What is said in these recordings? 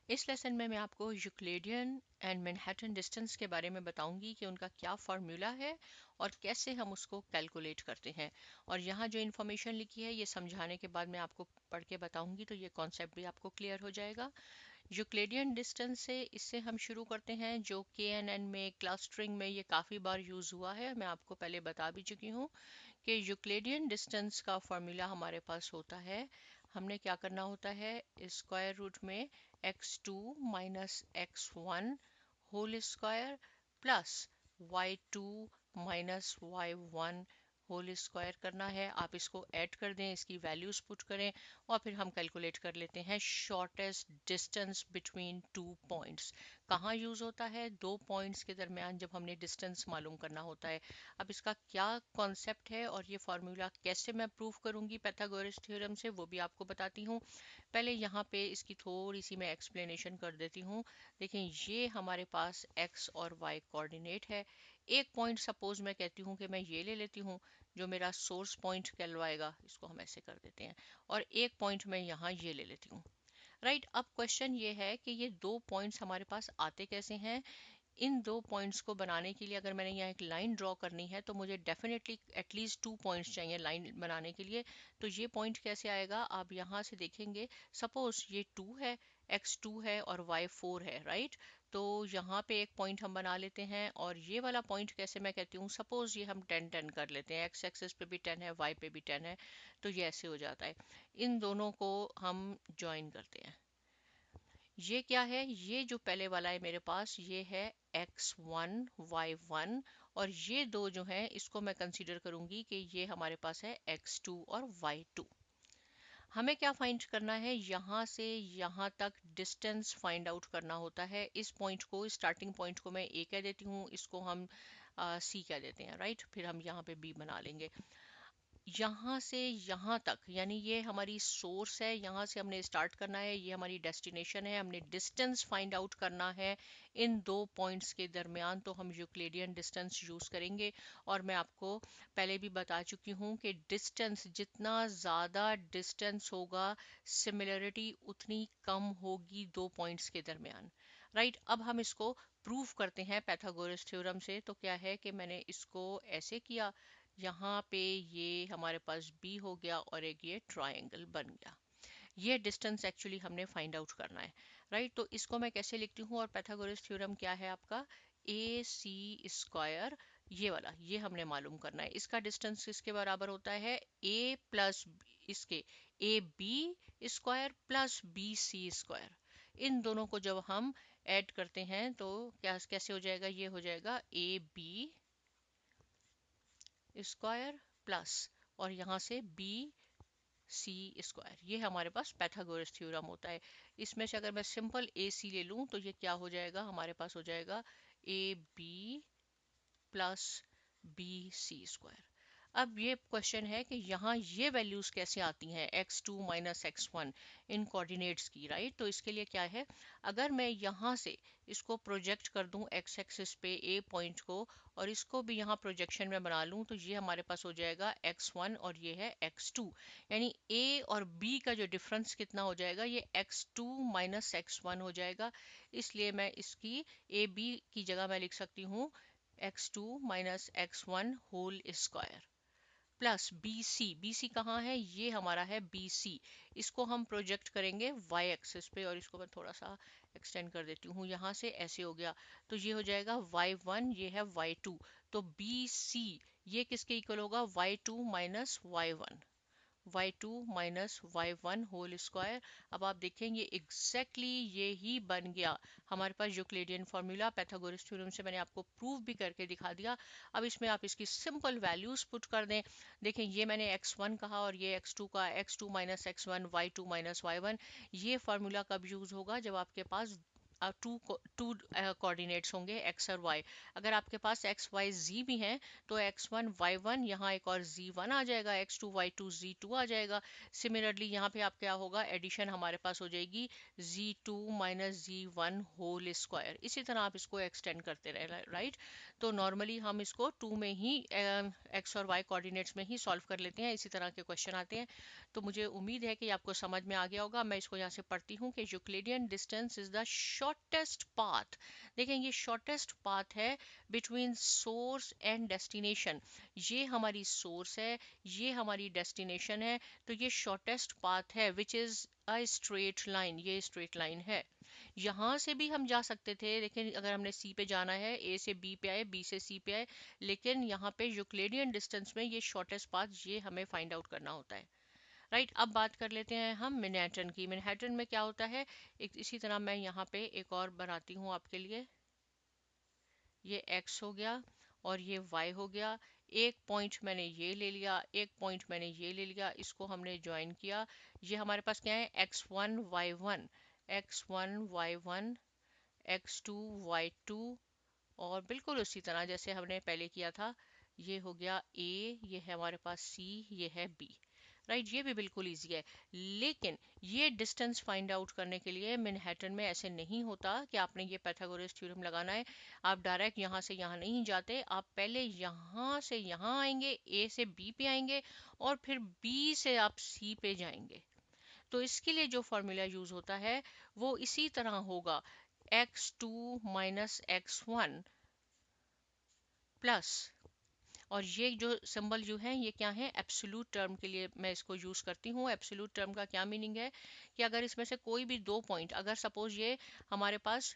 इस लेसन में मैं आपको यूक्लिडियन एंड मैनहट्टन डिस्टेंस के बारे में बताऊंगी कि उनका क्या फार्मूला है और कैसे हम उसको कैलकुलेट करते हैं। और यहाँ जो इन्फॉर्मेशन लिखी है ये समझाने के बाद मैं आपको पढ़ के बताऊंगी तो ये कॉन्सेप्ट भी आपको क्लियर हो जाएगा। यूक्लिडियन डिस्टेंस से इससे हम शुरू करते हैं, जो KNN में क्लस्टरिंग में ये काफ़ी बार यूज़ हुआ है, मैं आपको पहले बता भी चुकी हूँ कि यूक्लिडियन डिस्टेंस का फॉर्मूला हमारे पास होता है। हमने क्या करना होता है, स्क्वायर रूट में x2 minus x1 whole square plus y2 minus y1 whole square करना है। आप इसको ऐड कर दें, इसकी वैल्यूज पुट करें और फिर हम कैलकुलेट कर लेते हैं shortest distance between two points. कहाँ यूज होता है, दो पॉइंट्स के दरमियान जब हमने डिस्टेंस मालूम करना होता है। अब इसका क्या कॉन्सेप्ट है और ये फार्मूला कैसे मैं प्रूव करूंगी पाइथागोरस थ्योरम से, वो भी आपको बताती हूँ। पहले यहाँ पे इसकी थोड़ी सी मैं एक्सप्लेनेशन कर देती हूँ। देखें, ये हमारे पास x और y कोऑर्डिनेट है। एक पॉइंट सपोज मैं कहती हूँ कि मैं ये ले लेती हूँ जो मेरा सोर्स पॉइंट कहलवाएगा, इसको हम ऐसे कर देते हैं, और एक पॉइंट मैं यहाँ ये ले लेती हूँ। राइट, अब क्वेश्चन ये है कि ये दो पॉइंट्स हमारे पास आते कैसे हैं। इन दो पॉइंट्स को बनाने के लिए अगर मैंने यहाँ एक लाइन ड्रॉ करनी है तो मुझे डेफिनेटली एटलीस्ट टू पॉइंट्स चाहिए लाइन बनाने के लिए। तो ये पॉइंट कैसे आएगा, आप यहाँ से देखेंगे, सपोज ये 2 है, x2 है और y4 है, राइट। तो यहाँ पे एक पॉइंट हम बना लेते हैं, और ये वाला पॉइंट कैसे मैं कहती हूँ, सपोज ये हम 10 10 कर लेते हैं, x एक्सिस पे भी 10 है, y पे भी 10 है, तो ये ऐसे हो जाता है। इन दोनों को हम ज्वाइन करते हैं। ये क्या है, ये जो पहले वाला है मेरे पास, ये है x1 y1, और ये दो जो हैं इसको मैं कंसीडर करूंगी कि ये हमारे पास है x2 और y2। हमें क्या फाइंड करना है, यहाँ से यहाँ तक डिस्टेंस फाइंड आउट करना होता है। इस पॉइंट को, स्टार्टिंग पॉइंट को मैं a कह देती हूँ, इसको हम c कह देते हैं, राइट। फिर हम यहाँ पे b बना लेंगे। यहाँ से यहाँ तक, यानी ये हमारी सोर्स है, यहाँ से हमने स्टार्ट करना है, ये हमारी डेस्टिनेशन है, हमने डिस्टेंस फाइंड आउट करना है इन दो पॉइंट्स के दरमियान, तो हम यूक्लिडियन डिस्टेंस यूज करेंगे। और मैं आपको पहले भी बता चुकी हूँ कि डिस्टेंस, जितना ज़्यादा डिस्टेंस होगा, सिमिलरिटी उतनी कम होगी दो पॉइंट्स के दरमियान, राइट। अब हम इसको प्रूव करते हैं पाइथागोरस थ्योरम से। तो क्या है कि मैंने इसको ऐसे किया, यहाँ पे ये हमारे पास B हो गया और एक ये ट्रायंगल बन गया। ये डिस्टेंस एक्चुअली हमने फाइंड आउट करना है, राइट। तो इसको मैं कैसे लिखती हूँ, और पाइथागोरस थ्योरम क्या है आपका, AC² ये वाला, ये हमने मालूम करना है। इसका डिस्टेंस किसके बराबर होता है, A प्लस इसके AB² प्लस BC²। इन दोनों को जब हम ऐड करते हैं तो क्या कैसे हो जाएगा, ये हो जाएगा AB² प्लस, और यहाँ से BC²। ये हमारे पास पाइथागोरस थ्योरम होता है। इसमें से अगर मैं सिंपल AC ले लूँ तो ये क्या हो जाएगा, हमारे पास हो जाएगा AB प्लस BC²। अब ये क्वेश्चन है कि यहाँ ये वैल्यूज कैसे आती हैं, x2 माइनस x1 इन कोऑर्डिनेट्स की, राइट। तो इसके लिए क्या है, अगर मैं यहाँ से इसको प्रोजेक्ट कर दूं x एक्सिस पे A पॉइंट को, और इसको भी यहाँ प्रोजेक्शन में बना लूं, तो ये हमारे पास हो जाएगा x1 और ये है x2। यानी A और B का जो डिफरेंस कितना हो जाएगा, ये x2 माइनस x1 हो जाएगा। इसलिए मैं इसकी AB की जगह मैं लिख सकती हूँ x2 minus x1 whole square plus BC कहाँ है, ये हमारा है BC। इसको हम प्रोजेक्ट करेंगे y एक्सिस पे, और इसको मैं थोड़ा सा एक्सटेंड कर देती हूँ, यहाँ से ऐसे हो गया। तो ये हो जाएगा y1, ये है y2। तो BC ये किसके इक्वल होगा, y2 minus y2 minus y1 whole square. अब आप देखेंगे एग्जैक्टली ये ही बन गया हमारे पास यूक्लिडियन फार्मूला। पाइथागोरस थ्योरम से मैंने आपको प्रूव भी करके दिखा दिया। अब इसमें आप इसकी सिंपल वैल्यूज पुट कर दें। देखें, ये मैंने x1 कहा और ये x2 का, x2 minus x1, y2 minus y1। ये फार्मूला कब यूज होगा, जब आपके पास टू टू कोऑर्डिनेट्स होंगे एक्स और वाई। अगर आपके पास एक्स वाई जी भी हैं तो एक्स वन वाई वन, यहाँ एक और जी वन आ जाएगा, X two Y two G two आ जाएगा। सिमिलरली यहाँ पे आप क्या होगा, एडिशन हमारे पास हो जाएगी G two minus G one whole square. इसी तरह आप इसको एक्सटेंड करते रहे, राइट। तो नॉर्मली हम इसको टू में ही एक्स और वाई कोऑर्डिनेट्स में ही सॉल्व कर लेते हैं, इसी तरह के क्वेश्चन आते हैं। तो मुझे उम्मीद है कि आपको समझ में आ गया होगा। मैं इसको यहाँ से पढ़ती हूँ कि Euclidean distance is the shortest path. देखें ये शॉर्टेस्ट पाथ है बिटवीन सोर्स एंड डेस्टिनेशन। ये हमारी सोर्स है, ये हमारी डेस्टिनेशन है। तो ये शॉर्टेस्ट पाथ है which is a straight line, ये स्ट्रेट लाइन है। यहाँ से भी हम जा सकते थे, लेकिन अगर हमने सी पे जाना है, ए से बी पे आए, बी से सी पे आए, लेकिन यहाँ पे यूक्लिडियन डिस्टेंस में ये शॉर्टेस्ट पाथ ये हमें फाइंड आउट करना होता है, राइट। अब बात कर लेते हैं हम मैनहट्टन की। मैनहट्टन में क्या होता है, एक इसी तरह मैं यहाँ पे एक और बनाती हूँ आपके लिए। ये x हो गया और ये y हो गया। एक पॉइंट मैंने ये ले लिया, एक पॉइंट मैंने ये ले लिया, इसको हमने ज्वाइन किया। ये हमारे पास क्या है, x1 y1, x1 y1, x2 y2, और बिल्कुल उसी तरह जैसे हमने पहले किया था। ये हो गया A, ये है हमारे पास C, ये है B, राइट। ये भी बिल्कुल इजी है। लेकिन ये डिस्टेंस फाइंड आउट करने के लिए मैनहट्टन में ऐसे नहीं होता कि आपने ये पाइथागोरस थ्योरम लगाना है। आप डायरेक्ट यहाँ से यहाँ नहीं जाते, आप पहले यहाँ से यहाँ आएंगे, A से B पे आएंगे, और फिर B से आप C पे जाएंगे। तो इसके लिए जो फॉर्मूला यूज होता है वो इसी तरह होगा, x2 माइनस x1 प्लस, और ये जो सिंबल जो है ये क्या है, एब्सोल्यूट टर्म के लिए मैं इसको यूज करती हूँ। एब्सोल्यूट टर्म का क्या मीनिंग है कि अगर इसमें से कोई भी दो पॉइंट, अगर सपोज ये हमारे पास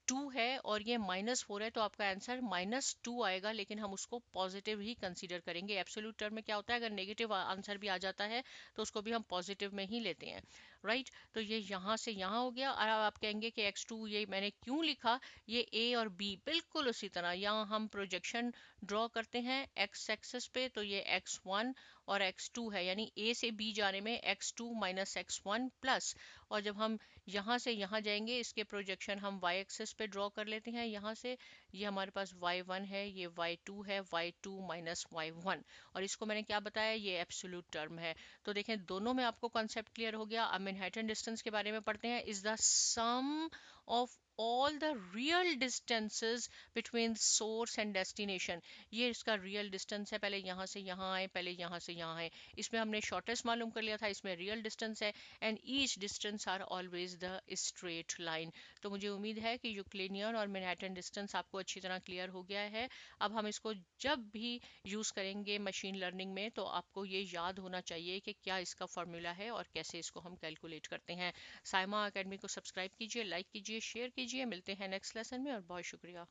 2 है और ये -4 है, तो आपका आंसर -2 आएगा, लेकिन हम उसको पॉजिटिव ही कंसीडर करेंगे। एब्सोल्यूट टर्म में क्या होता है, अगर नेगेटिव आंसर भी आ जाता है तो उसको भी हम पॉजिटिव में ही लेते हैं, राइट। तो ये यहाँ से यहाँ हो गया। और अब आप कहेंगे कि x2 ये मैंने क्यों लिखा, ये a और b बिल्कुल उसी तरह यहाँ हम प्रोजेक्शन ड्रॉ करते हैं x एक्सिस पे, तो ये x1 और x2 है, यानी a से b जाने में x2 माइनस x1 प्लस, और जब हम यहाँ से यहाँ जाएंगे इसके प्रोजेक्शन हम y एक्सिस पे ड्रॉ कर लेते हैं। यहाँ से ये हमारे पास y1 है, ये y2 है, y2 माइनस y1, और इसको मैंने क्या बताया, ये एब्सोल्यूट टर्म है। तो देखें दोनों में आपको कॉन्सेप्ट क्लियर हो गया। अब मैनहट्टन डिस्टेंस के बारे में पढ़ते हैं। Is the sum of all the real distances between source and destination. ये इसका रियल डिस्टेंस है, पहले यहाँ से यहाँ आए, पहले यहाँ से यहाँ आए, इसमें हमने शॉर्टेस्ट मालूम कर लिया था, इसमें रियल डिस्टेंस है, and each distance are always the straight line. तो मुझे उम्मीद है कि यूक्लिडियन और मैनहट्टन डिस्टेंस आपको अच्छी तरह क्लियर हो गया है। अब हम इसको जब भी यूज़ करेंगे मशीन लर्निंग में तो आपको ये याद होना चाहिए कि क्या इसका फॉर्मूला है और कैसे इसको हम कैलकुलेट करते हैं। साइमा अकेडमी को सब्सक्राइब कीजिए, लाइक कीजिए, शेयर कीजिए। मिलते हैं नेक्स्ट लेसन में, और बहुत शुक्रिया।